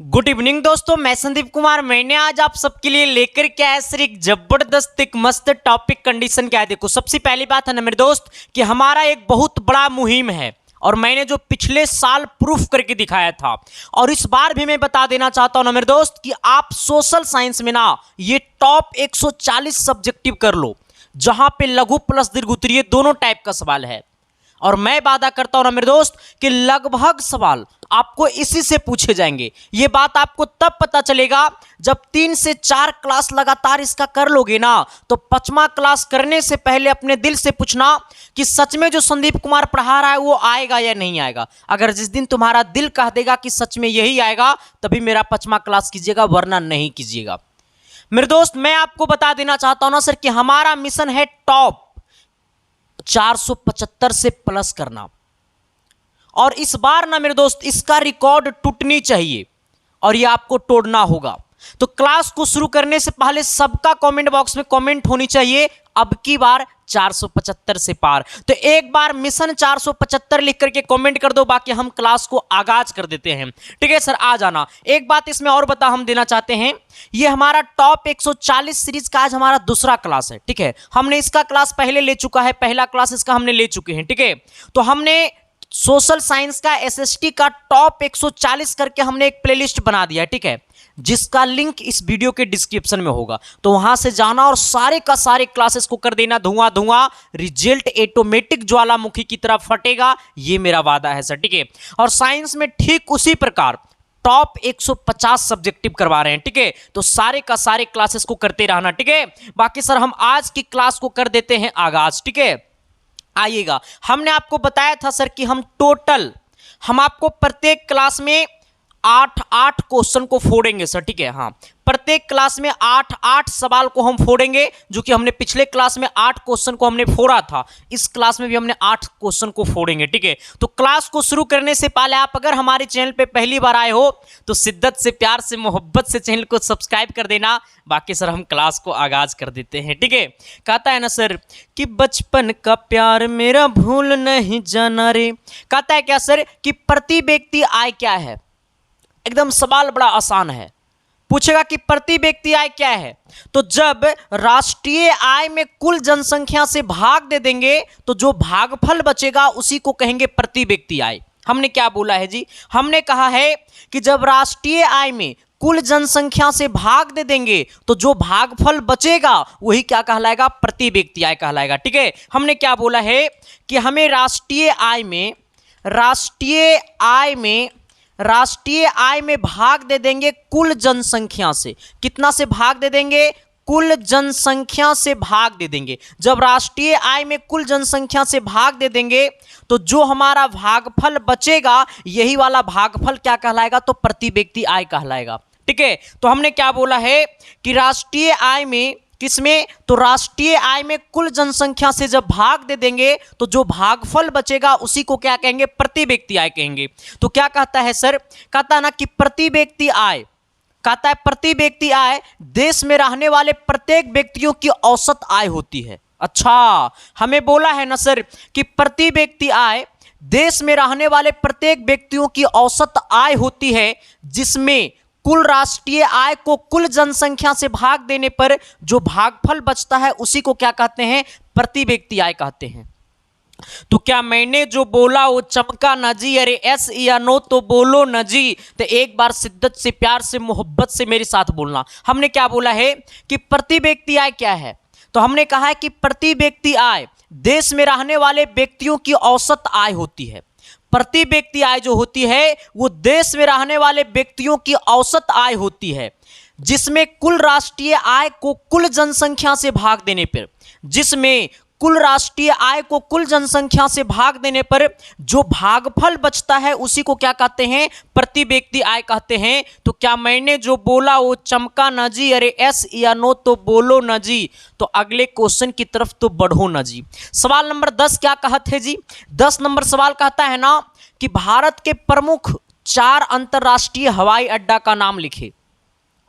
Good evening दोस्तों, मैं संदीप कुमार। मैंने आज आप सबके लिए लेकर के आया सर एक जबरदस्त एक मस्त टॉपिक कंडीशन क्या है। देखो, सबसे पहली बात है ना मेरे दोस्त कि हमारा एक बहुत बड़ा मुहिम है और मैंने जो पिछले साल प्रूफ करके दिखाया था और इस बार भी मैं बता देना चाहता हूं ना मेरे दोस्त कि आप सोशल साइंस में ना ये टॉप 140 सब्जेक्टिव कर लो, जहां पे लघु प्लस दीर्घ उत्तरीय दोनों टाइप का सवाल है। और मैं वादा करता हूं ना मेरे दोस्त कि लगभग सवाल आपको इसी से पूछे जाएंगे। ये बात आपको तब पता चलेगा जब 3 से 4 क्लास लगातार इसका कर लोगे ना, तो 5वां क्लास करने से पहले अपने दिल से पूछना कि सच में जो संदीप कुमार पढ़ा रहा है वो आएगा या नहीं आएगा। अगर जिस दिन तुम्हारा दिल कह देगा कि सच में यही आएगा, तभी मेरा 5वां क्लास कीजिएगा, वरना नहीं कीजिएगा। मेरे दोस्त, मैं आपको बता देना चाहता हूं ना सर कि हमारा मिशन है टॉप 475 से प्लस करना। और इस बार ना मेरे दोस्त इसका रिकॉर्ड टूटनी चाहिए और ये आपको तोड़ना होगा। तो क्लास को शुरू करने से पहले सबका कमेंट बॉक्स में कमेंट होनी चाहिए, अब की बार 475 से पार। तो एक बार मिशन 475 लिख करके कमेंट कर दो, बाकी हम क्लास को आगाज कर देते हैं। ठीक है सर, आ जाना। एक बात इसमें और बता हम देना चाहते हैं, ये हमारा टॉप 140 सीरीज का आज हमारा दूसरा क्लास है। ठीक है, हमने इसका क्लास पहले ले चुका है, पहला क्लास इसका हमने ले चुके हैं। ठीक है, तो हमने सोशल साइंस का एसएसटी का टॉप 140 करके हमने एक प्लेलिस्ट बना दिया है। ठीक है, जिसका लिंक इस वीडियो के डिस्क्रिप्शन में होगा, तो वहां से जाना और सारे का सारे क्लासेस को कर देना धुआं धुआं। रिजल्ट ऑटोमेटिक ज्वालामुखी की तरह फटेगा, ये मेरा वादा है सर। ठीक है, और साइंस में ठीक उसी प्रकार टॉप 150 सब्जेक्टिव करवा रहे हैं। ठीक है, तो सारे का सारे क्लासेस को करते रहना। ठीक है, बाकी सर हम आज की क्लास को कर देते हैं आगाज। ठीक है, आइएगा। हमने आपको बताया था सर कि हम आपको प्रत्येक क्लास में 8 क्वेश्चन को फोड़ेंगे सर। ठीक है, हाँ, प्रत्येक क्लास में 8 सवाल को हम फोड़ेंगे, जो कि हमने पिछले क्लास में 8 क्वेश्चन को हमने फोड़ा था, इस क्लास में भी हमने 8 क्वेश्चन को फोड़ेंगे। ठीक है, तो क्लास को शुरू करने से पहले आप अगर हमारे चैनल पे पहली बार आए हो तो शिद्दत से, प्यार से, मोहब्बत से चैनल को सब्सक्राइब कर देना। बाकी सर हम क्लास को आगाज कर देते हैं। ठीक है, कहता है ना सर कि बचपन का प्यार मेरा भूल नहीं जाना रे। कहता है क्या सर कि प्रति व्यक्ति आय क्या है। एकदम सवाल बड़ा आसान है, पूछेगा कि प्रति व्यक्ति आय क्या है, तो जब राष्ट्रीय आय में कुल जनसंख्या से भाग दे देंगे तो जो भागफल बचेगा उसी को कहेंगे प्रति व्यक्ति आय। हमने क्या बोला है जी, हमने कहा है कि जब राष्ट्रीय आय में कुल जनसंख्या से भाग दे देंगे तो जो भागफल बचेगा वही क्या कहलाएगा, प्रति व्यक्ति आय कहलाएगा। ठीक है, हमने क्या बोला है कि हमें राष्ट्रीय आय में भाग दे देंगे कुल जनसंख्या से। कितना से भाग दे देंगे, कुल जनसंख्या से भाग दे देंगे। जब राष्ट्रीय आय में कुल जनसंख्या से भाग दे देंगे तो जो हमारा भागफल बचेगा यही वाला भागफल क्या कहलाएगा, तो प्रति व्यक्ति आय कहलाएगा। ठीक है, तो हमने क्या बोला है कि राष्ट्रीय आय में किसमें, तो राष्ट्रीय आय में कुल जनसंख्या से जब भाग दे देंगे तो जो भागफल बचेगा उसी को क्या कहेंगे, प्रति व्यक्ति आय कहेंगे। तो क्या कहता है सर, कहता है ना कि प्रति व्यक्ति आय, कहता है प्रति व्यक्ति आय देश में रहने वाले प्रत्येक व्यक्तियों की औसत आय होती है। अच्छा, हमें बोला है ना सर कि प्रति व्यक्ति आय देश में रहने वाले प्रत्येक व्यक्तियों की औसत आय होती है, जिसमें कुल राष्ट्रीय आय को कुल जनसंख्या से भाग देने पर जो भागफल बचता है उसी को क्या कहते हैं, प्रति व्यक्ति आय कहते हैं। तो क्या मैंने जो बोला वो चमका न जी, अरे एस या नो तो बोलो न जी। तो एक बार शिद्दत से, प्यार से, मोहब्बत से मेरे साथ बोलना। हमने क्या बोला है कि प्रति व्यक्ति आय क्या है, तो हमने कहा है कि प्रति व्यक्ति आय देश में रहने वाले व्यक्तियों की औसत आय होती है। प्रति व्यक्ति आय जो होती है वो देश में रहने वाले व्यक्तियों की औसत आय होती है, जिसमें कुल राष्ट्रीय आय को कुल जनसंख्या से भाग देने पर, कुल राष्ट्रीय आय को कुल जनसंख्या से भाग देने पर जो भागफल बचता है उसी को क्या कहते हैं, प्रति व्यक्ति आय कहते हैं। तो क्या मैंने जो बोला वो चमका न जी, अरे एस या नो तो बोलो न जी। तो अगले क्वेश्चन की तरफ तो बढ़ो न जी। सवाल नंबर 10 क्या कहते हैं जी, 10 नंबर सवाल कहता है ना कि भारत के प्रमुख 4 अंतरराष्ट्रीय हवाई अड्डा का नाम लिखे।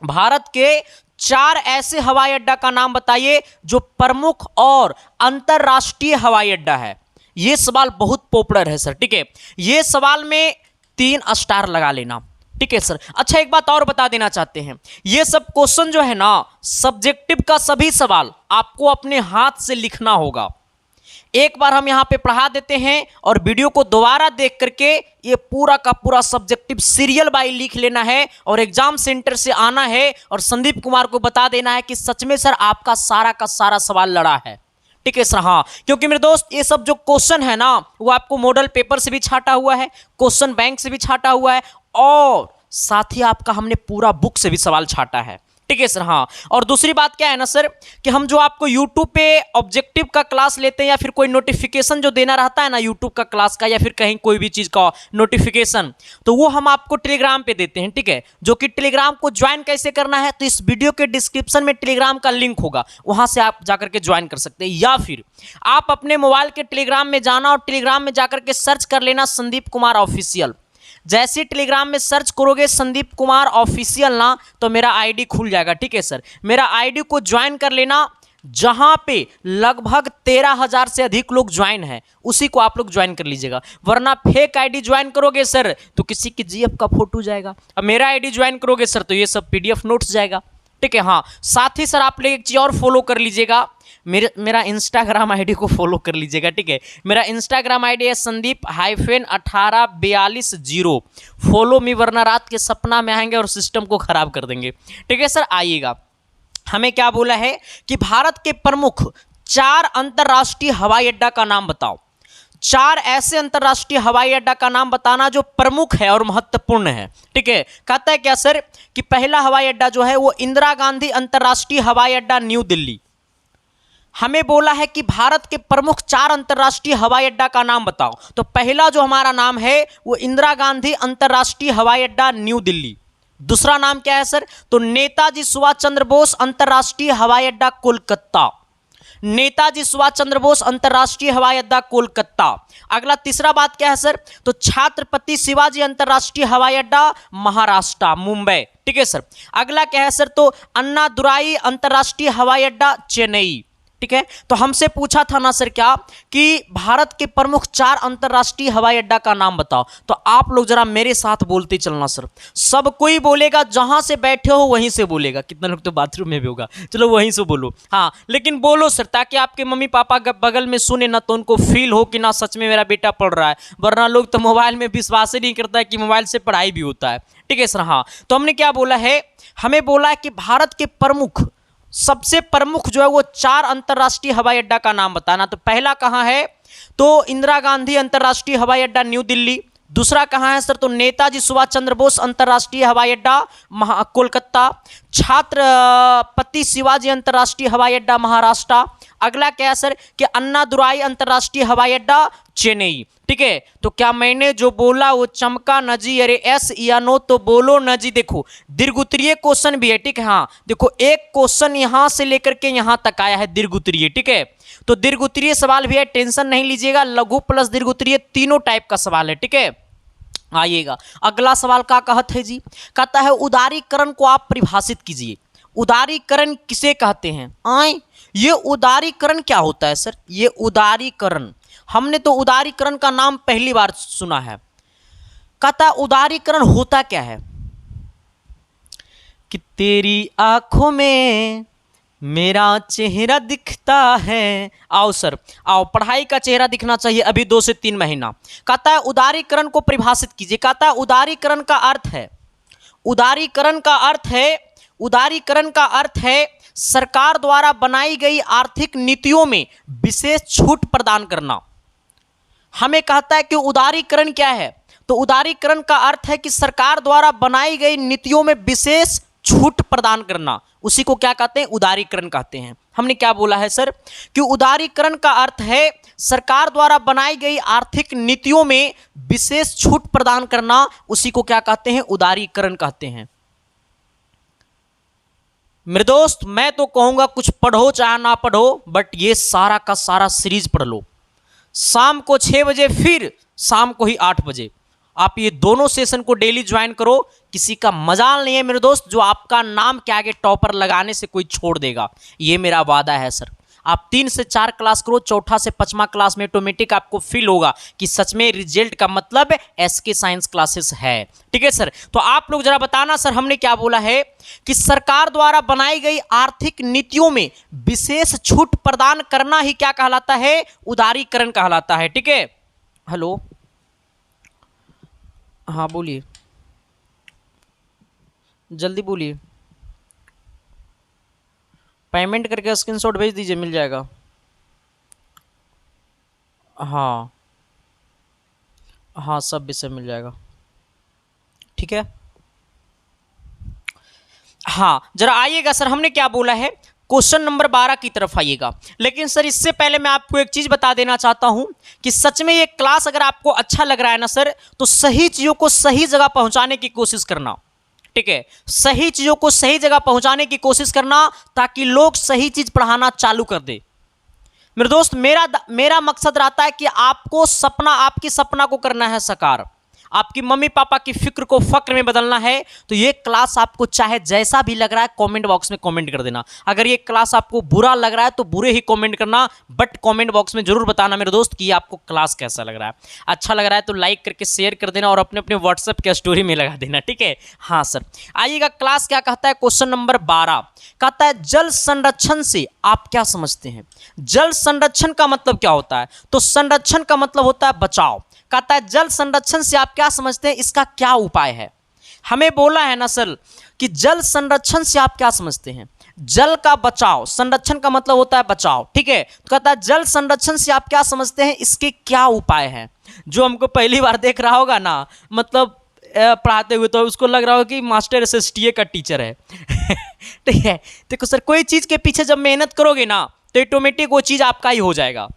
भारत के 4 ऐसे हवाई अड्डा का नाम बताइए जो प्रमुख और अंतरराष्ट्रीय हवाई अड्डा है। यह सवाल बहुत पॉपुलर है सर। ठीक है, यह सवाल में 3 स्टार लगा लेना। ठीक है सर। अच्छा, एक बात और बता देना चाहते हैं, ये सब क्वेश्चन जो है ना सब्जेक्टिव का सभी सवाल आपको अपने हाथ से लिखना होगा। एक बार हम यहां पे पढ़ा देते हैं और वीडियो को दोबारा देख करके ये पूरा का पूरा सब्जेक्टिव सीरियल बाय लिख लेना है और एग्जाम सेंटर से आना है और संदीप कुमार को बता देना है कि सच में सर आपका सारा का सारा सवाल लड़ा है। ठीक है सर। हाँ, क्योंकि मेरे दोस्त ये सब जो क्वेश्चन है ना वो आपको मॉडल पेपर से भी छाटा हुआ है, क्वेश्चन बैंक से भी छाटा हुआ है और साथ ही आपका हमने पूरा बुक से भी सवाल छाटा है। ठीक है सर। हाँ, और दूसरी बात क्या है ना सर कि हम जो आपको YouTube पे ऑब्जेक्टिव का क्लास लेते हैं या फिर कोई नोटिफिकेशन जो देना रहता है ना YouTube का क्लास का या फिर कहीं कोई भी चीज़ का नोटिफिकेशन, तो वो हम आपको टेलीग्राम पे देते हैं। ठीक है, जो कि टेलीग्राम को ज्वाइन कैसे करना है तो इस वीडियो के डिस्क्रिप्शन में टेलीग्राम का लिंक होगा, वहां से आप जाकर के ज्वाइन कर सकते हैं या फिर आप अपने मोबाइल के टेलीग्राम में जाना और टेलीग्राम में जाकर के सर्च कर लेना संदीप कुमार ऑफिशियल। जैसे टेलीग्राम में सर्च करोगे संदीप कुमार ऑफिशियल ना तो मेरा आईडी खुल जाएगा। ठीक है सर, मेरा आईडी को ज्वाइन कर लेना, जहां पे लगभग 13,000 से अधिक लोग ज्वाइन हैं उसी को आप लोग ज्वाइन कर लीजिएगा, वरना फेक आईडी ज्वाइन करोगे सर तो किसी की जीएफ का फोटो जाएगा, अब मेरा आईडी ज्वाइन करोगे सर तो ये सब पीडीएफ नोट्स जाएगा। ठीक है। हाँ, साथ ही सर आप लोग एक चीज़ और फॉलो कर लीजिएगा, मेरा इंस्टाग्राम आईडी को फॉलो कर लीजिएगा। ठीक है, मेरा इंस्टाग्राम आईडी है संदीप-1842 फॉलो मी, वरना रात के सपना में आएंगे और सिस्टम को खराब कर देंगे। ठीक है सर, आइएगा। हमें क्या बोला है कि भारत के प्रमुख 4 अंतर्राष्ट्रीय हवाई अड्डा का नाम बताओ। 4 ऐसे अंतर्राष्ट्रीय हवाई अड्डा का नाम बताना जो प्रमुख है और महत्वपूर्ण है। ठीक है, कहता है क्या सर कि पहला हवाई अड्डा जो है वो इंदिरा गांधी अंतर्राष्ट्रीय हवाई अड्डा न्यू दिल्ली। हमें बोला है कि भारत के प्रमुख 4 अंतर्राष्ट्रीय हवाई अड्डा का नाम बताओ, तो पहला जो हमारा नाम है वो इंदिरा गांधी अंतर्राष्ट्रीय हवाई अड्डा न्यू दिल्ली। दूसरा नाम क्या है सर तो नेताजी सुभाष चंद्र बोस अंतर्राष्ट्रीय हवाई अड्डा कोलकाता, नेताजी सुभाष चंद्र बोस अंतर्राष्ट्रीय हवाई अड्डा कोलकाता। अगला तीसरा बात क्या है सर तो छत्रपति शिवाजी अंतर्राष्ट्रीय हवाई अड्डा महाराष्ट्र मुंबई। ठीक है सर। अगला क्या है सर तो अन्नादुराई अंतर्राष्ट्रीय हवाई अड्डा चेन्नई। ठीक है, तो हमसे पूछा था ना सर क्या कि भारत के प्रमुख 4 अंतर्राष्ट्रीय हवाई अड्डा का नाम बताओ, तो आप लोग जरा मेरे साथ बोलते चलना सर, सब कोई बोलेगा, जहां से बैठे हो वहीं से बोलेगा, कितना लोग तो बाथरूम में भी होगा, चलो वहीं से बोलो। हाँ, लेकिन बोलो सर ताकि आपके मम्मी पापा बगल में सुने ना तो उनको फील हो कि ना सच में मेरा बेटा पढ़ रहा है, वरना लोग तो मोबाइल में विश्वास ही नहीं करता है कि मोबाइल से पढ़ाई भी होता है। ठीक है सर। हाँ, तो हमने क्या बोला है, हमें बोला है कि भारत के प्रमुख सबसे प्रमुख जो है वो 4 अंतर्राष्ट्रीय हवाई अड्डा का नाम बताना। तो पहला कहाँ है तो इंदिरा गांधी अंतर्राष्ट्रीय हवाई अड्डा न्यू दिल्ली। दूसरा कहाँ है सर तो नेताजी सुभाष चंद्र बोस अंतर्राष्ट्रीय हवाई अड्डा कोलकाता। छत्रपति शिवाजी अंतर्राष्ट्रीय हवाई अड्डा महाराष्ट्र। अगला क्या है सर कि अन्नादुराई अंतर्राष्ट्रीय हवाई अड्डा चेन्नई। ठीक है, तो क्या मैंने जो बोला वो चमका न जी, अरे एस या नो तो बोलो न जी। देखो दीर्घोत्तरीय क्वेश्चन भी है। ठीक है। हाँ, देखो एक क्वेश्चन यहां से लेकर के यहां तक आया है दीर्घोत्तरीय। ठीक है, तो दीर्घोत्तरीय सवाल भी है, टेंशन नहीं लीजिएगा, लघु प्लस दीर्घोत्तरीय तीनों टाइप का सवाल है। ठीक है, आइएगा। अगला सवाल क्या कहते हैं जी, कहता है उदारीकरण को आप परिभाषित कीजिए। उदारीकरण किसे कहते हैं? आए, ये उदारीकरण क्या होता है सर? ये उदारीकरण हमने तो उदारीकरण का नाम पहली बार सुना है। कहता उदारीकरण होता क्या है कि तेरी आंखों में मेरा चेहरा दिखता है। आओ सर आओ, पढ़ाई का चेहरा दिखना चाहिए अभी 2 से 3 महीना। कहता है उदारीकरण को परिभाषित कीजिए। कहता है उदारीकरण का अर्थ है, उदारीकरण का अर्थ है, उदारीकरण का अर्थ है सरकार द्वारा बनाई गई आर्थिक नीतियों में विशेष छूट प्रदान करना। हमें कहता है कि उदारीकरण क्या है तो उदारीकरण का अर्थ है कि सरकार द्वारा बनाई गई नीतियों में विशेष छूट प्रदान करना, उसी को क्या कहते हैं? उदारीकरण कहते हैं। हमने क्या बोला है सर कि उदारीकरण का अर्थ है सरकार द्वारा बनाई गई आर्थिक नीतियों में विशेष छूट प्रदान करना, उसी को क्या कहते हैं? उदारीकरण कहते हैं। मेरे दोस्त मैं तो कहूंगा कुछ पढ़ो चाहे ना पढ़ो, बट ये सारा का सारा सीरीज पढ़ लो। शाम को 6 बजे फिर शाम को ही 8 बजे आप ये दोनों सेशन को डेली ज्वाइन करो। किसी का मजाल नहीं है मेरे दोस्त जो आपका नाम के आगे टॉपर लगाने से कोई छोड़ देगा, ये मेरा वादा है सर। आप 3 से 4 क्लास करो, चौथा से 5वां क्लास में ऑटोमेटिक आपको फील होगा कि सच में रिजल्ट का मतलब एसके साइंस क्लासेस है। ठीक है सर, तो आप लोग जरा बताना सर हमने क्या बोला है कि सरकार द्वारा बनाई गई आर्थिक नीतियों में विशेष छूट प्रदान करना ही क्या कहलाता है? उदारीकरण कहलाता है। ठीक है, हेलो, हाँ बोलिए, जल्दी बोलिए। पेमेंट करके स्क्रीनशॉट भेज दीजिए, मिल जाएगा। हाँ हाँ, सब विषय मिल जाएगा। ठीक है, हाँ जरा आइएगा सर, हमने क्या बोला है, क्वेश्चन नंबर 12 की तरफ आइएगा। लेकिन सर इससे पहले मैं आपको एक चीज बता देना चाहता हूं कि सच में ये क्लास अगर आपको अच्छा लग रहा है ना सर, तो सही चीजों को सही जगह पहुंचाने की कोशिश करना। ठीक है, सही चीजों को सही जगह पहुंचाने की कोशिश करना ताकि लोग सही चीज पढ़ाना चालू कर दे। मेरे दोस्त, मेरा मकसद रहता है कि आपको सपना, आपकी सपना को करना है साकार, आपकी मम्मी पापा की फिक्र को फक्र में बदलना है। तो ये क्लास आपको चाहे जैसा भी लग रहा है कमेंट बॉक्स में कमेंट कर देना। अगर ये क्लास आपको बुरा लग रहा है तो बुरे ही कमेंट करना, बट कमेंट बॉक्स में जरूर बताना मेरे दोस्त कि आपको क्लास कैसा लग रहा है। अच्छा लग रहा है तो लाइक करके शेयर कर देना और अपने अपने व्हाट्सएप के स्टोरी में लगा देना। ठीक है, हाँ सर आइएगा, क्लास क्या कहता है, क्वेश्चन नंबर 12 कहता है जल संरक्षण से आप क्या समझते हैं? जल संरक्षण का मतलब क्या होता है? तो संरक्षण का मतलब होता है बचाव। कहता है जल संरक्षण से आप क्या समझते हैं, इसका क्या उपाय है? हमें बोला है ना सर कि जल संरक्षण से आप क्या समझते हैं? जल का बचाव, संरक्षण का मतलब होता है बचाव। ठीक है, तो कहता है जल संरक्षण से आप क्या समझते हैं, इसके क्या उपाय हैं? जो हमको पहली बार देख रहा होगा ना, मतलब पढ़ाते हुए, तो उसको लग रहा होगा कि मास्टर एसएसटीए का टीचर है। ठीक है, देखो सर कोई चीज़ के पीछे जब मेहनत करोगे ना तो ऑटोमेटिक वो चीज़ आपका ही हो जाएगा।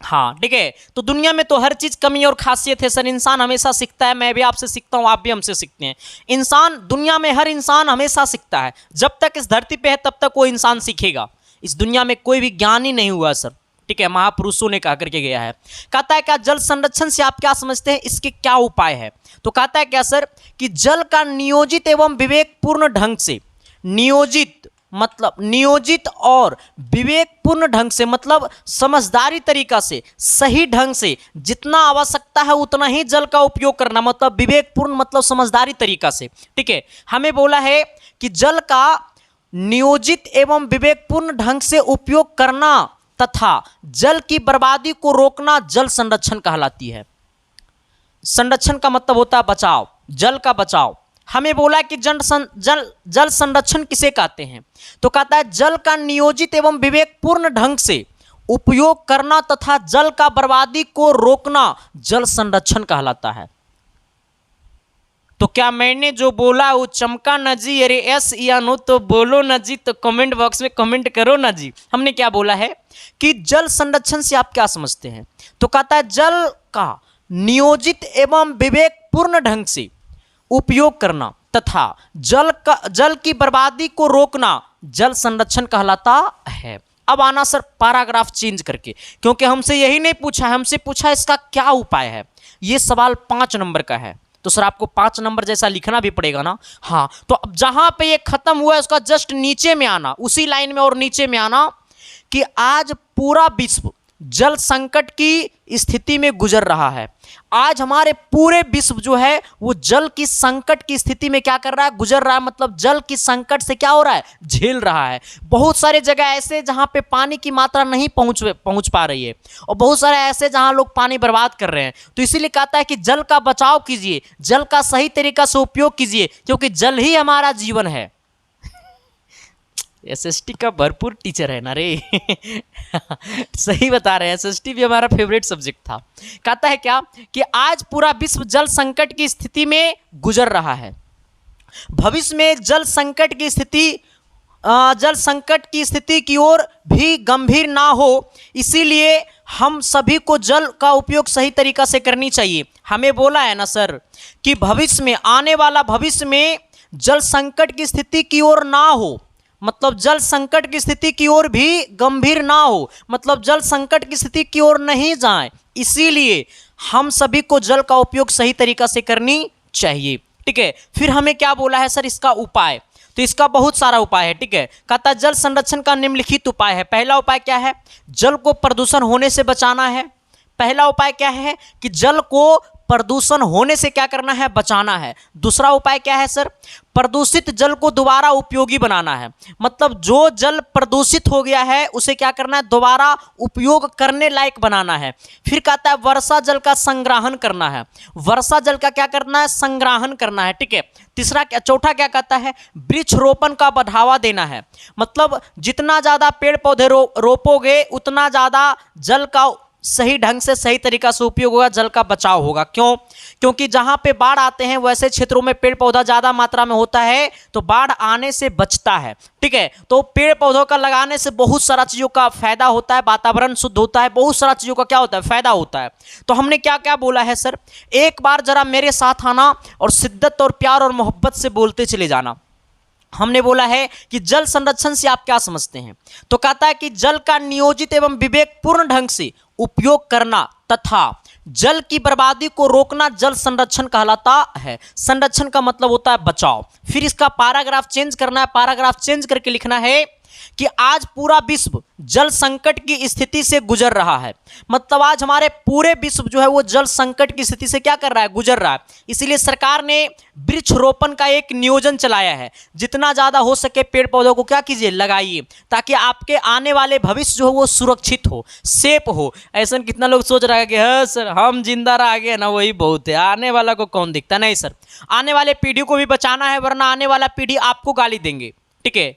हाँ ठीक है, तो दुनिया में तो हर चीज़ कमी और खासियत है सर, इंसान हमेशा सीखता है। मैं भी आपसे सीखता हूँ, आप भी हमसे सीखते हैं। इंसान, दुनिया में हर इंसान हमेशा सीखता है। जब तक इस धरती पे है तब तक वो इंसान सीखेगा। इस दुनिया में कोई भी ज्ञानी नहीं हुआ सर। ठीक है, महापुरुषों ने कहा करके गया है। कहता है क्या जल संरक्षण से आप क्या समझते हैं, इसके क्या उपाय है? तो कहता है क्या सर कि जल का नियोजित एवं विवेकपूर्ण ढंग से, नियोजित मतलब नियोजित और विवेकपूर्ण ढंग से मतलब समझदारी तरीका से, सही ढंग से, जितना आवश्यकता है उतना ही जल का उपयोग करना, मतलब विवेकपूर्ण मतलब समझदारी तरीका से। ठीक है, हमें बोला है कि जल का नियोजित एवं विवेकपूर्ण ढंग से उपयोग करना तथा जल की बर्बादी को रोकना जल संरक्षण कहलाती है। संरक्षण का मतलब होता है बचाव, जल का बचाव। हमें बोला कि जल संरक्षण किसे कहते हैं? तो कहता है जल का नियोजित एवं विवेकपूर्ण ढंग से उपयोग करना तथा जल का बर्बादी को रोकना जल संरक्षण कहलाता है। तो क्या मैंने जो बोला वो चमका ना जी? अरे यस या नो तो बोलो ना जी, तो कमेंट बॉक्स में कमेंट करो ना जी। हमने क्या बोला है कि जल संरक्षण से आप क्या समझते हैं? तो कहता है जल का नियोजित एवं विवेकपूर्ण ढंग से उपयोग करना तथा जल की बर्बादी को रोकना जल संरक्षण कहलाता है। अब आना सर पैराग्राफ चेंज करके, क्योंकि हमसे यही नहीं पूछा है, हमसे पूछा इसका क्या उपाय है। ये सवाल 5 नंबर का है, तो सर आपको 5 नंबर जैसा लिखना भी पड़ेगा ना। हाँ, तो अब जहां पे ये खत्म हुआ है उसका जस्ट नीचे में आना, उसी लाइन में और नीचे में आना कि आज पूरा विश्व जल संकट की स्थिति में गुजर रहा है। आज हमारे पूरे विश्व जो है वो जल की संकट की स्थिति में क्या कर रहा है, गुजर रहा है। मतलब जल की संकट से क्या हो रहा है, झेल रहा है। बहुत सारे जगह ऐसे जहां पे पानी की मात्रा नहीं पहुंच पा रही है, और बहुत सारे ऐसे जहां लोग पानी बर्बाद कर रहे हैं। तो इसीलिए कहता है कि जल का बचाव कीजिए, जल का सही तरीका से उपयोग कीजिए, क्योंकि जल ही हमारा जीवन है। एसएसटी का भरपूर टीचर है ना रे। सही बता रहे हैं, एसएसटी भी हमारा फेवरेट सब्जेक्ट था। कहता है क्या कि आज पूरा विश्व जल संकट की स्थिति में गुजर रहा है। भविष्य में जल संकट की स्थिति की ओर भी गंभीर ना हो, इसीलिए हम सभी को जल का उपयोग सही तरीका से करनी चाहिए। हमें बोला है ना सर कि भविष्य में, आने वाला भविष्य में जल संकट की स्थिति की ओर ना हो, मतलब जल संकट की स्थिति की ओर भी गंभीर ना हो, मतलब जल संकट की स्थिति की ओर नहीं जाए, इसीलिए हम सभी को जल का उपयोग सही तरीका से करनी चाहिए। ठीक है, फिर हमें क्या बोला है सर इसका उपाय? तो इसका बहुत सारा उपाय है, ठीक है। कहता है जल संरक्षण का निम्नलिखित उपाय है। पहला उपाय क्या है? जल को प्रदूषण होने से बचाना है। पहला उपाय क्या है कि जल को प्रदूषण होने से क्या करना है? बचाना है। दूसरा उपाय क्या है सर? प्रदूषित जल को दोबारा उपयोगी बनाना है। मतलब जो जल प्रदूषित हो गया है उसे क्या करना है? दोबारा उपयोग करने लायक बनाना है। फिर कहता है वर्षा जल का संग्रहण करना है। वर्षा जल का क्या करना है? संग्रहण करना है, ठीक है। चौथा क्या कहता है? वृक्ष रोपण का बढ़ावा देना है। मतलब जितना ज़्यादा पेड़ पौधे रोपोगे उतना ज़्यादा जल का सही ढंग से सही तरीका से उपयोग होगा, जल का बचाव होगा। क्यों? क्योंकि जहां पे बाढ़ आते हैं वैसे क्षेत्रों में पेड़ पौधा ज़्यादा मात्रा में होता है तो बाढ़ आने से बचता है, ठीक है। तो पेड़ पौधों का लगाने से बहुत सारा चीज़ों का फायदा होता है, वातावरण शुद्ध होता है, बहुत सारा चीज़ों का क्या होता है? फायदा होता है। तो हमने क्या क्या बोला है सर? एक बार जरा मेरे साथ आना और शिद्दत और प्यार और मोहब्बत से बोलते चले जाना। हमने बोला है कि जल संरक्षण से आप क्या समझते हैं? तो कहता है कि जल का नियोजित एवं विवेकपूर्ण ढंग से उपयोग करना तथा जल की बर्बादी को रोकना जल संरक्षण कहलाता है। संरक्षण का मतलब होता है बचाव। फिर इसका पैराग्राफ चेंज करना है। पैराग्राफ चेंज करके लिखना है कि आज पूरा विश्व जल संकट की स्थिति से गुजर रहा है। मतलब आज हमारे पूरे विश्व जो है वो जल संकट की स्थिति से क्या कर रहा है? गुजर रहा है। इसीलिए सरकार ने वृक्ष रोपण का एक नियोजन चलाया है। जितना ज़्यादा हो सके पेड़ पौधों को क्या कीजिए? लगाइए, ताकि आपके आने वाले भविष्य जो है वो सुरक्षित हो, सेफ हो। ऐसा कितना लोग सोच रहा है कि हाँ सर हम जिंदा रह गए ना वही बहुत है, आने वाला को कौन दिखता? नहीं सर, आने वाले पीढ़ी को भी बचाना है, वरना आने वाला पीढ़ी आपको गाली देंगे, ठीक है।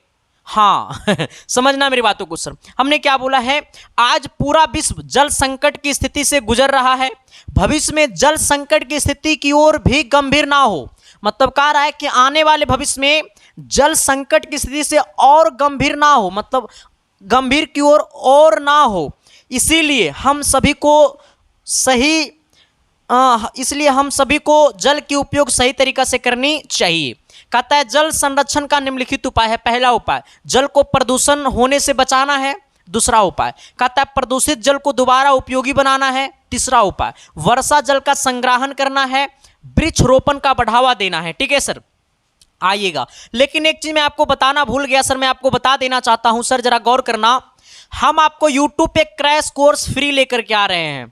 हाँ समझना मेरी बातों को सर। हमने क्या बोला है? आज पूरा विश्व जल संकट की स्थिति से गुजर रहा है। भविष्य में जल संकट की स्थिति की ओर भी गंभीर ना हो। मतलब कह रहा है कि आने वाले भविष्य में जल संकट की स्थिति से और गंभीर ना हो, मतलब गंभीर की ओर और ना हो। इसीलिए हम सभी को जल की उपयोग सही तरीका से करनी चाहिए। कहता है जल संरक्षण का निम्नलिखित उपाय है। पहला उपाय जल को प्रदूषण होने से बचाना है। दूसरा उपाय कहता है प्रदूषित जल को दोबारा उपयोगी बनाना है। तीसरा उपाय वर्षा जल का संग्रहण करना है। वृक्ष रोपण का बढ़ावा देना है, ठीक है सर। आइएगा, लेकिन एक चीज मैं आपको बताना भूल गया सर, मैं आपको बता देना चाहता हूं सर, जरा गौर करना। हम आपको यूट्यूब पे क्रैश कोर्स फ्री लेकर के आ रहे हैं।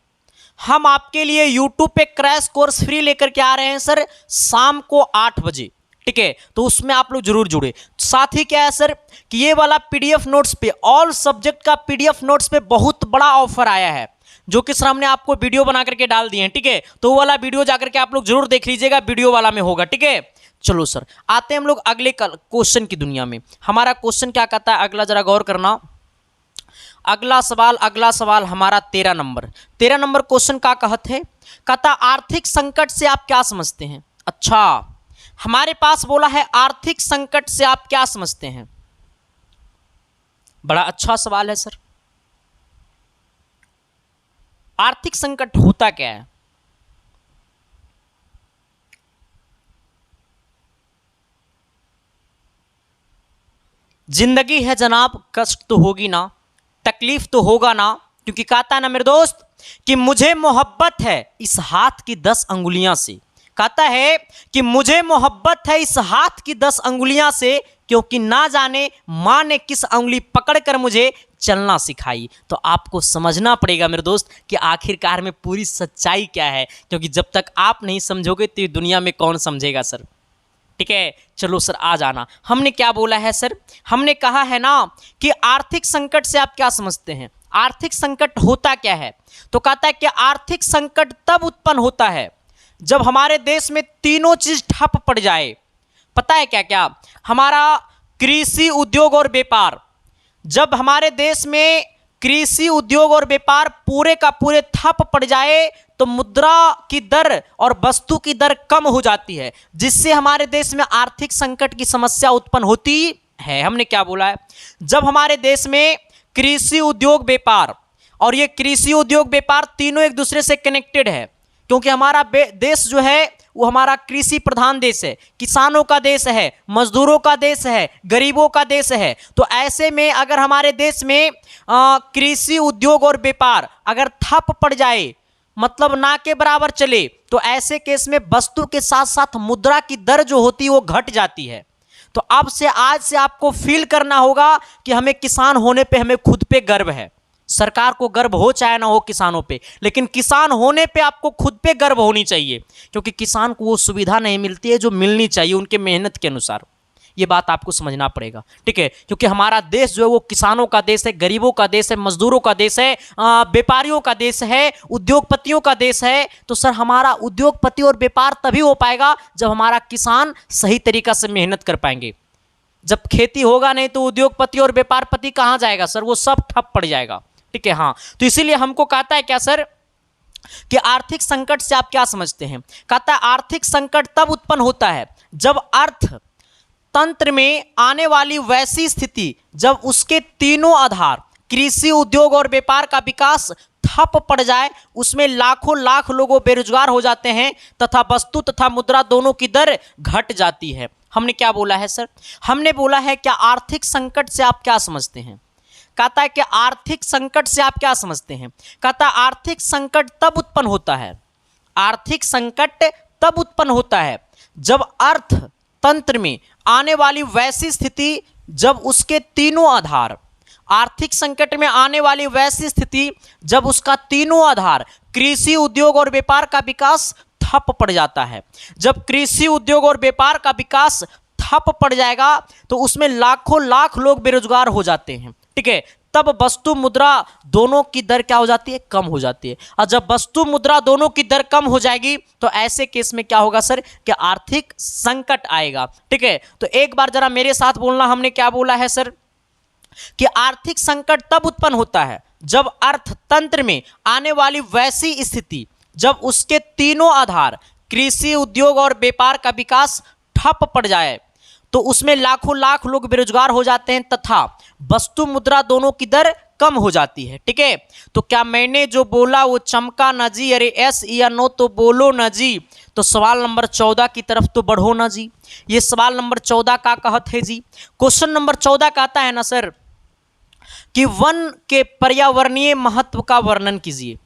हम आपके लिए यूट्यूब पे क्रैश कोर्स फ्री लेकर के आ रहे हैं सर, शाम को 8 बजे, ठीक है। तो उसमें आप लोग जरूर जुड़े। साथ ही क्या है सर कि ये वाला पीडीएफ नोट्स पे, ऑल सब्जेक्ट का पीडीएफ नोट्स पे बहुत बड़ा ऑफर आया है, जो कि सर हमने आपको वीडियो बना करके डाल दिए हैं, ठीक है। तो वो वाला वीडियो जाकर के आप लोग जरूर देख लीजिएगा, वीडियो वाला में होगा, ठीक है। चलो सर आते हैं हम लोग अगले क्वेश्चन की दुनिया में। हमारा क्वेश्चन क्या कहता है अगला, जरा गौर करना। अगला सवाल हमारा 13 नंबर क्वेश्चन का कहत है। कहता आर्थिक संकट से आप क्या समझते हैं? अच्छा, हमारे पास बोला है आर्थिक संकट से आप क्या समझते हैं। बड़ा अच्छा सवाल है सर। आर्थिक संकट होता क्या है? जिंदगी है जनाब, कष्ट तो होगी ना, तकलीफ तो होगा ना। क्योंकि कहता है ना मेरे दोस्त कि मुझे मोहब्बत है इस हाथ की 10 अंगुलियां से। कहता है कि मुझे मोहब्बत है इस हाथ की 10 अंगुलियां से, क्योंकि ना जाने माँ ने किस अंगुली पकड़कर मुझे चलना सिखाई। तो आपको समझना पड़ेगा मेरे दोस्त कि आखिरकार में पूरी सच्चाई क्या है, क्योंकि जब तक आप नहीं समझोगे तो दुनिया में कौन समझेगा सर, ठीक है। चलो सर आ जाना। हमने क्या बोला है सर? हमने कहा है ना कि आर्थिक संकट से आप क्या समझते हैं, आर्थिक संकट होता क्या है। तो कहता है कि आर्थिक संकट तब उत्पन्न होता है जब हमारे देश में तीनों चीज ठप पड़ जाए। पता है क्या क्या? हमारा कृषि उद्योग और व्यापार, जब हमारे देश में कृषि उद्योग और व्यापार पूरे का पूरे ठप पड़ जाए तो मुद्रा की दर और वस्तु की दर कम हो जाती है, जिससे हमारे देश में आर्थिक संकट की समस्या उत्पन्न होती है। हमने क्या बोला है? जब हमारे देश में कृषि उद्योग व्यापार, और ये कृषि उद्योग व्यापार तीनों एक दूसरे से कनेक्टेड है, क्योंकि हमारा देश जो है वो हमारा कृषि प्रधान देश है, किसानों का देश है, मजदूरों का देश है, गरीबों का देश है। तो ऐसे में अगर हमारे देश में कृषि उद्योग और व्यापार अगर ठप पड़ जाए, मतलब ना के बराबर चले, तो ऐसे केस में वस्तु के साथ साथ मुद्रा की दर जो होती है वो घट जाती है। तो अब से आज से आपको फील करना होगा कि हमें किसान होने पे हमें खुद पे गर्व है। सरकार को गर्व हो चाहे ना हो किसानों पे, लेकिन किसान होने पे आपको खुद पे गर्व होनी चाहिए, क्योंकि किसान को वो सुविधा नहीं मिलती है जो मिलनी चाहिए उनके मेहनत के अनुसार। ये बात आपको समझना पड़ेगा, ठीक है, क्योंकि हमारा देश जो है वो किसानों का देश है, गरीबों का देश है, मजदूरों का देश है, व्यापारियों का देश है, उद्योगपतियों का देश है। तो सर हमारा उद्योगपति और व्यापार तभी हो पाएगा जब हमारा किसान सही तरीका से मेहनत कर पाएंगे। जब खेती होगा नहीं तो उद्योगपति और व्यापारपति कहाँ जाएगा सर, वो सब ठप पड़ जाएगा, ठीक है। हाँ, तो इसीलिए हमको कहता है क्या सर कि आर्थिक संकट से आप क्या समझते हैं। कहता है आर्थिक संकट तब उत्पन्न होता है जब अर्थतंत्र में आने वाली वैसी स्थिति जब उसके तीनों आधार कृषि, उद्योग और व्यापार का विकास ठप पड़ जाए, उसमें लाखों लाख लोगों बेरोजगार हो जाते हैं तथा वस्तु तथा मुद्रा दोनों की दर घट जाती है। हमने क्या बोला है सर, हमने बोला है क्या आर्थिक संकट से आप क्या समझते हैं। कहता है कि आर्थिक संकट से आप क्या समझते हैं। कहता है आर्थिक संकट तब उत्पन्न होता है, आर्थिक संकट तब उत्पन्न होता है जब अर्थतंत्र में आने वाली वैसी स्थिति जब उसके तीनों आधार, आर्थिक संकट में आने वाली वैसी स्थिति जब उसका तीनों आधार कृषि, उद्योग और व्यापार का विकास ठप पड़ जाता है। जब कृषि, उद्योग और व्यापार का विकास ठप पड़ जाएगा तो उसमें लाखों लाख लोग बेरोजगार हो जाते हैं, ठीक है। तब वस्तु मुद्रा दोनों की दर क्या हो जाती है, कम हो जाती है। और जब वस्तु मुद्रा दोनों की दर कम हो जाएगी तो ऐसे केस में क्या होगा सर कि आर्थिक संकट आएगा, ठीक है। तो एक बार जरा मेरे साथ बोलना, हमने क्या बोला है सर कि आर्थिक संकट तब उत्पन्न होता है जब अर्थतंत्र में आने वाली वैसी स्थिति जब उसके तीनों आधार कृषि, उद्योग और व्यापार का विकास ठप पड़ जाए तो उसमें लाखों लाख लोग बेरोजगार हो जाते हैं तथा वस्तु मुद्रा दोनों की दर कम हो जाती है, ठीक है। तो क्या मैंने जो बोला वो चमका ना जी, अरे यस या नो तो बोलो ना जी। तो सवाल नंबर 14 की तरफ तो बढ़ो ना जी। ये सवाल नंबर 14 का कहत है जी। क्वेश्चन नंबर 14 कहता है ना सर कि वन के पर्यावरणीय महत्व का वर्णन कीजिए।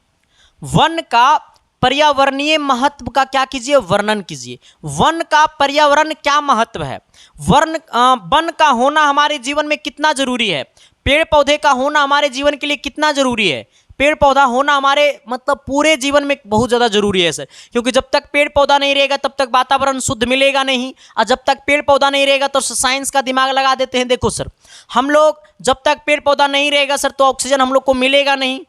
वन का पर्यावरणीय महत्व का क्या कीजिए, वर्णन कीजिए। वन का पर्यावरण क्या महत्व है, वन का होना हमारे जीवन में कितना जरूरी है, पेड़ पौधे का होना हमारे जीवन के लिए कितना जरूरी है। पेड़ पौधा होना हमारे मतलब पूरे जीवन में बहुत ज़्यादा जरूरी है सर, क्योंकि जब तक पेड़ पौधा नहीं रहेगा तब तक वातावरण शुद्ध मिलेगा नहीं, और जब तक पेड़ पौधा नहीं रहेगा तो साइंस का दिमाग लगा देते हैं। देखो सर, हम लोग जब तक पेड़ पौधा नहीं रहेगा सर तो ऑक्सीजन हम लोग को मिलेगा नहीं,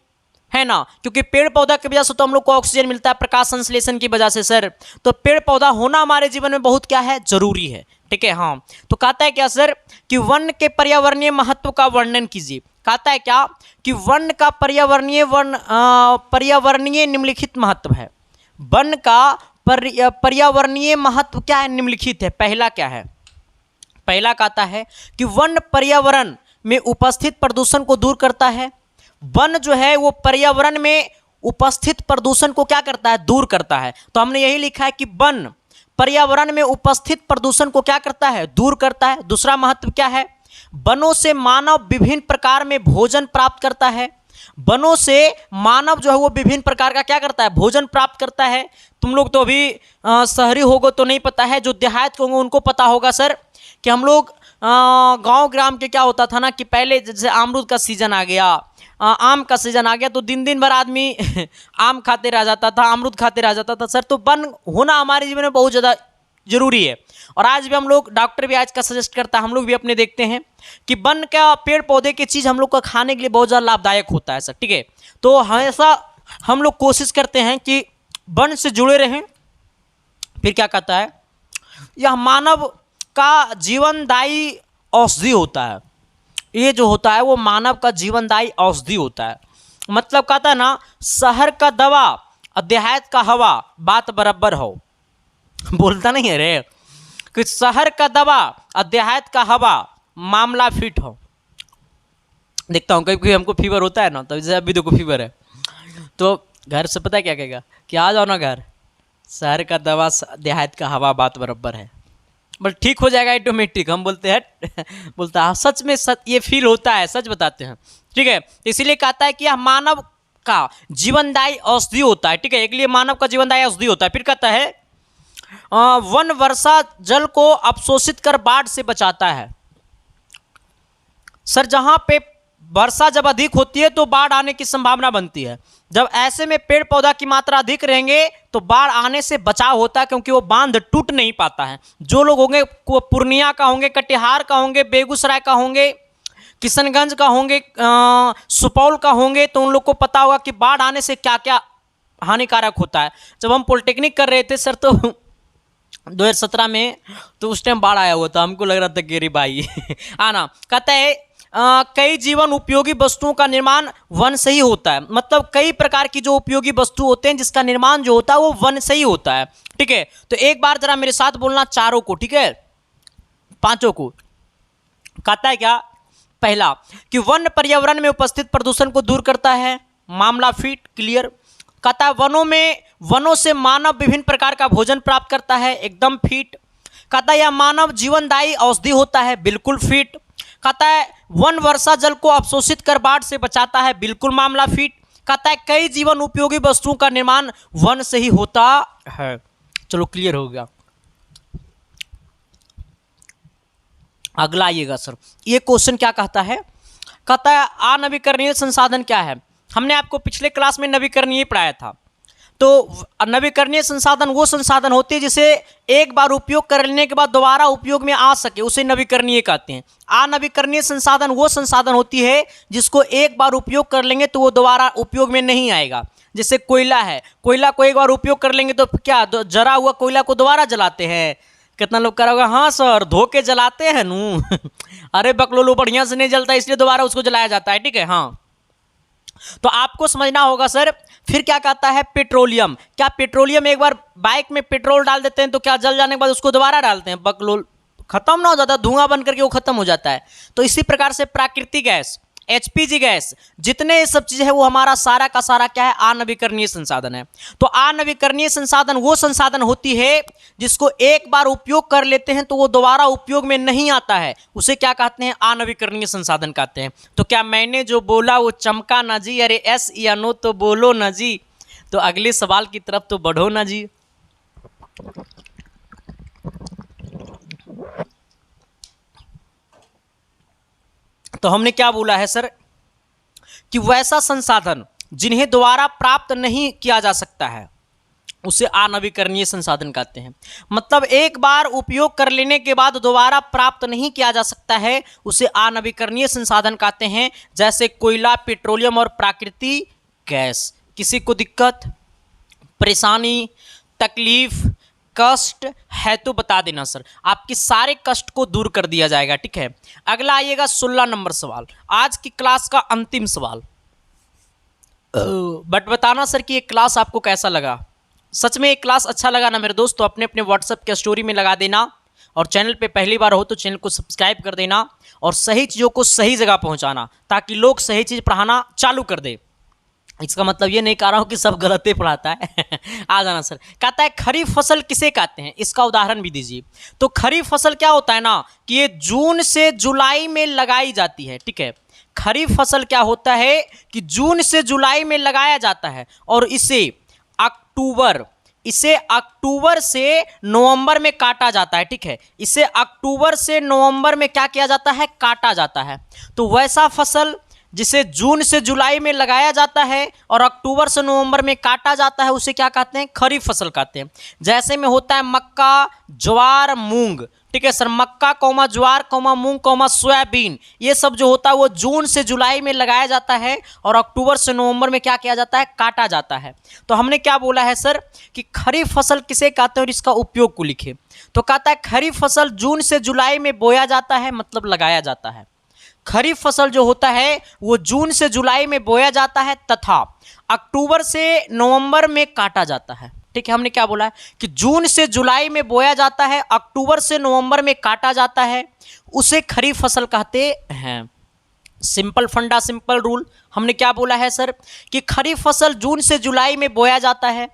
है ना, क्योंकि पेड़ पौधा की वजह से तो हम लोग को ऑक्सीजन मिलता है, प्रकाश संश्लेषण की वजह से सर। तो पेड़ पौधा होना हमारे जीवन में बहुत क्या है, जरूरी है, ठीक है। हाँ, तो कहता है क्या सर कि वन के पर्यावरणीय महत्व का वर्णन कीजिए। कहता है क्या कि वन का पर्यावरणीय निम्नलिखित महत्व है। वन का पर्यावरणीय महत्व क्या है, निम्नलिखित है। पहला क्या है, पहला कहता है कि वन पर्यावरण में उपस्थित प्रदूषण को दूर करता है। वन जो है वो पर्यावरण में उपस्थित प्रदूषण को क्या करता है, दूर करता है। तो हमने यही लिखा है कि वन पर्यावरण में उपस्थित प्रदूषण को क्या करता है, दूर करता है। दूसरा महत्व क्या है, वनों से मानव विभिन्न प्रकार में भोजन प्राप्त करता है। वनों से मानव जो है वो विभिन्न प्रकार का क्या करता है, भोजन प्राप्त करता है। तुम लोग तो अभी शहरी होगो तो नहीं पता है, जो देहात के होंगे उनको पता होगा सर कि हम लोग गांव ग्राम के क्या होता था ना कि पहले जैसे अमरूद का सीजन आ गया, आम का सीजन आ गया तो दिन दिन भर आदमी आम खाते रह जाता था, अमरूद खाते रह जाता था सर। तो वन होना हमारे जीवन में बहुत ज़्यादा जरूरी है। और आज भी हम लोग, डॉक्टर भी आज का सजेस्ट करता है, हम लोग भी अपने देखते हैं कि वन का पेड़ पौधे की चीज़ हम लोग का खाने के लिए बहुत ज़्यादा लाभदायक होता है सर, ठीक है। तो हमेशा हम लोग कोशिश करते हैं कि वन से जुड़े रहें। फिर क्या कहता है, यह मानव का जीवनदायी औषधि होता है। ये जो होता है वो मानव का जीवनदायी औषधि होता है। मतलब कहता है ना, शहर का दवा देहात का हवा बात बराबर हो। बोलता नहीं है रे कि शहर का दवा देहात का हवा मामला फिट हो। देखता हूँ कभी कभी हमको फीवर होता है ना, तो जैसे अभी देखो फीवर है तो घर से पता है क्या कहेगा कि आ जाओ ना घर, शहर का दवा देहात का हवा बात बराबर है, बट ठीक हो जाएगा ऑटोमेटिक। हम बोलते हैं बोलता है सच में, सच ये फील होता है, सच बताते हैं, ठीक है। इसीलिए कहता है कि यह मानव का जीवनदायी औषधि होता है, ठीक है। एक लिए मानव का जीवनदायी औषधि होता है। फिर कहता है वन वर्षा जल को अवशोषित कर बाढ़ से बचाता है। सर जहां पे वर्षा जब अधिक होती है तो बाढ़ आने की संभावना बनती है। जब ऐसे में पेड़ पौधा की मात्रा अधिक रहेंगे तो बाढ़ आने से बचाव होता है, क्योंकि वो बांध टूट नहीं पाता है। जो लोग होंगे पूर्णिया का होंगे, कटिहार का होंगे, बेगूसराय का होंगे, किशनगंज का होंगे, सुपौल का होंगे, तो उन लोग को पता होगा कि बाढ़ आने से क्या क्या हानिकारक होता है। जब हम पॉलिटेक्निक कर रहे थे सर तो 2017 में, तो उस टाइम बाढ़ आया हुआ था, हमको लग रहा था कि अरे भाई आना। कहता है कई जीवन उपयोगी वस्तुओं का निर्माण वन से ही होता है। मतलब कई प्रकार की जो उपयोगी वस्तु होते हैं जिसका निर्माण जो होता है वो वन से ही होता है। ठीक है, तो एक बार जरा मेरे साथ बोलना चारों को, ठीक है, पांचों को। कहता है क्या? पहला कि वन पर्यावरण में उपस्थित प्रदूषण को दूर करता है, मामला फिट क्लियर। कहता है वनों से मानव विभिन्न प्रकार का भोजन प्राप्त करता है, एकदम फिट। कहता है यह मानव जीवनदायी औषधि होता है, बिल्कुल फिट। कहता है वन वर्षा जल को अवशोषित कर बाढ़ से बचाता है, बिल्कुल मामला फिट। कहता है कई जीवन उपयोगी वस्तुओं का निर्माण वन से ही होता है। चलो क्लियर हो गया। अगला आइएगा सर, ये क्वेश्चन क्या कहता है? कहता है अनवीकरणीय संसाधन क्या है? हमने आपको पिछले क्लास में नवीकरणीय पढ़ाया था। तो नवीकरणीय संसाधन वो संसाधन होती है जिसे एक बार उपयोग कर लेने के बाद दोबारा उपयोग में आ सके, उसे नवीकरणीय कहते हैं। अनवीकरणीय संसाधन वो संसाधन होती है जिसको एक बार उपयोग कर लेंगे तो वो दोबारा उपयोग में नहीं आएगा। जैसे कोयला है, कोयला को एक बार उपयोग कर लेंगे तो क्या जरा हुआ कोयला को दोबारा जलाते हैं? कितना लोग कह रहा होगा हाँ सर धो के जलाते हैं नू अरे बकलोलो बढ़िया से नहीं जलता इसलिए दोबारा उसको जलाया जाता है। ठीक है, हाँ, तो आपको समझना होगा सर। फिर क्या कहता है? पेट्रोलियम। क्या पेट्रोलियम एक बार बाइक में पेट्रोल डाल देते हैं तो क्या जल जाने के बाद उसको दोबारा डालते हैं? बकलोल खत्म ना हो जाता, धुआं बन करके वो खत्म हो जाता है। तो इसी प्रकार से प्राकृतिक गैस, एचपीजी गैस, जितने ये सब चीजें हैं वो हमारा सारा का सारा क्या है? अनवीकरणीय संसाधन है। तो अनवीकरणीय संसाधन वो संसाधन होती है जिसको एक बार उपयोग कर लेते हैं तो वो दोबारा उपयोग में नहीं आता है, उसे क्या कहते हैं? अनवीकरणीय संसाधन कहते हैं। तो क्या मैंने जो बोला वो चमका ना जी? अरे एस या नो तो बोलो ना जी। तो अगले सवाल की तरफ तो बढ़ो ना जी। तो हमने क्या बोला है सर कि वैसा संसाधन जिन्हें दोबारा प्राप्त नहीं किया जा सकता है उसे अनवीकरणीय संसाधन कहते हैं। मतलब एक बार उपयोग कर लेने के बाद दोबारा प्राप्त नहीं किया जा सकता है, उसे अनवीकरणीय संसाधन कहते हैं। जैसे कोयला, पेट्रोलियम और प्राकृतिक गैस। किसी को दिक्कत, परेशानी, तकलीफ, कष्ट है तो बता देना सर, आपके सारे कष्ट को दूर कर दिया जाएगा। ठीक है, अगला आइएगा 16 नंबर सवाल, आज की क्लास का अंतिम सवाल। बट बताना सर कि ये क्लास आपको कैसा लगा। सच में ये क्लास अच्छा लगा ना मेरे दोस्त तो अपने अपने व्हाट्सएप के स्टोरी में लगा देना, और चैनल पे पहली बार हो तो चैनल को सब्सक्राइब कर देना, और सही चीज़ों को सही जगह पहुंचाना ताकि लोग सही चीज़ पढ़ाना चालू कर दे। इसका मतलब ये नहीं कह रहा हूँ कि सब गलत ही पढ़ाता है आ जाना सर। कहता है खरीफ फसल किसे कहते हैं? इसका उदाहरण भी दीजिए। तो खरीफ फसल क्या होता है ना कि ये जून से जुलाई में लगाई जाती है। ठीक है, खरीफ फसल क्या होता है कि जून से जुलाई में लगाया जाता है, और इसे अक्टूबर से नवंबर में काटा जाता है। ठीक है, इसे अक्टूबर से नवंबर में क्या किया जाता है? काटा जाता है। तो वैसा फसल जिसे जून से जुलाई में लगाया जाता है और अक्टूबर से नवंबर में काटा जाता है उसे क्या कहते हैं? खरीफ फसल कहते हैं। जैसे में होता है मक्का, ज्वार, मूंग। ठीक है सर, मक्का कौमा ज्वार कौमा मूंग कौमा सोयाबीन, ये सब जो होता है वो जून से जुलाई में लगाया जाता है और अक्टूबर से नवंबर में क्या किया जाता है? काटा जाता है। तो हमने क्या बोला है सर कि खरीफ फसल किसे कहते हैं और इसका उपयोग को लिखे। तो कहता है खरीफ फसल जून से जुलाई में बोया जाता है, मतलब लगाया जाता है। खरीफ फसल जो होता है वो जून से जुलाई में बोया जाता है तथा अक्टूबर से नवंबर में काटा जाता है। ठीक है, हमने क्या बोला है कि जून से जुलाई में बोया जाता है, अक्टूबर से नवंबर में काटा जाता है, उसे खरीफ फसल कहते हैं। सिंपल फंडा, सिंपल रूल। हमने क्या बोला है सर कि खरीफ फसल जून से जुलाई में बोया जाता है,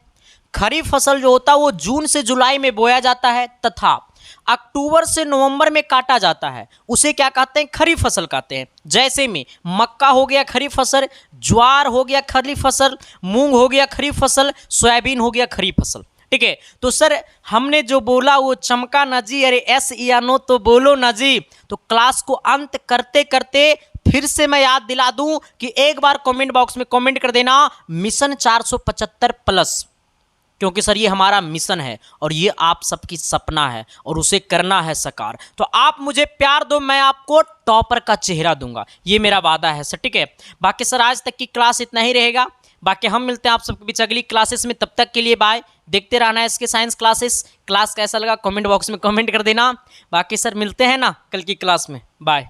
खरीफ फसल जो होता है वो जून से जुलाई में बोया जाता है तथा अक्टूबर से नवंबर में काटा जाता है, उसे क्या कहते हैं? खरीफ फसल कहते हैं। जैसे में मक्का हो गया खरीफ फसल, ज्वार हो गया खरीफ फसल, मूंग हो गया खरीफ फसल, सोयाबीन हो गया खरीफ फसल। ठीक है। तो सर हमने जो बोला वो चमका ना जी, अरे एस या नो तो बोलो ना जी। तो क्लास को अंत करते करते फिर से मैं याद दिला दूं कि एक बार कमेंट बॉक्स में कमेंट कर देना मिशन 475 प्लस, क्योंकि सर ये हमारा मिशन है और ये आप सबकी सपना है और उसे करना है साकार। तो आप मुझे प्यार दो, मैं आपको टॉपर का चेहरा दूंगा, ये मेरा वादा है सर, ठीक है। बाकी सर आज तक की क्लास इतना ही रहेगा, बाकी हम मिलते हैं आप सबके बीच अगली क्लासेस में। तब तक के लिए बाय। देखते रहना है इसके साइंस क्लासेस। क्लास कैसा लगा कमेंट बॉक्स में कमेंट कर देना। बाकी सर मिलते हैं ना कल की क्लास में, बाय।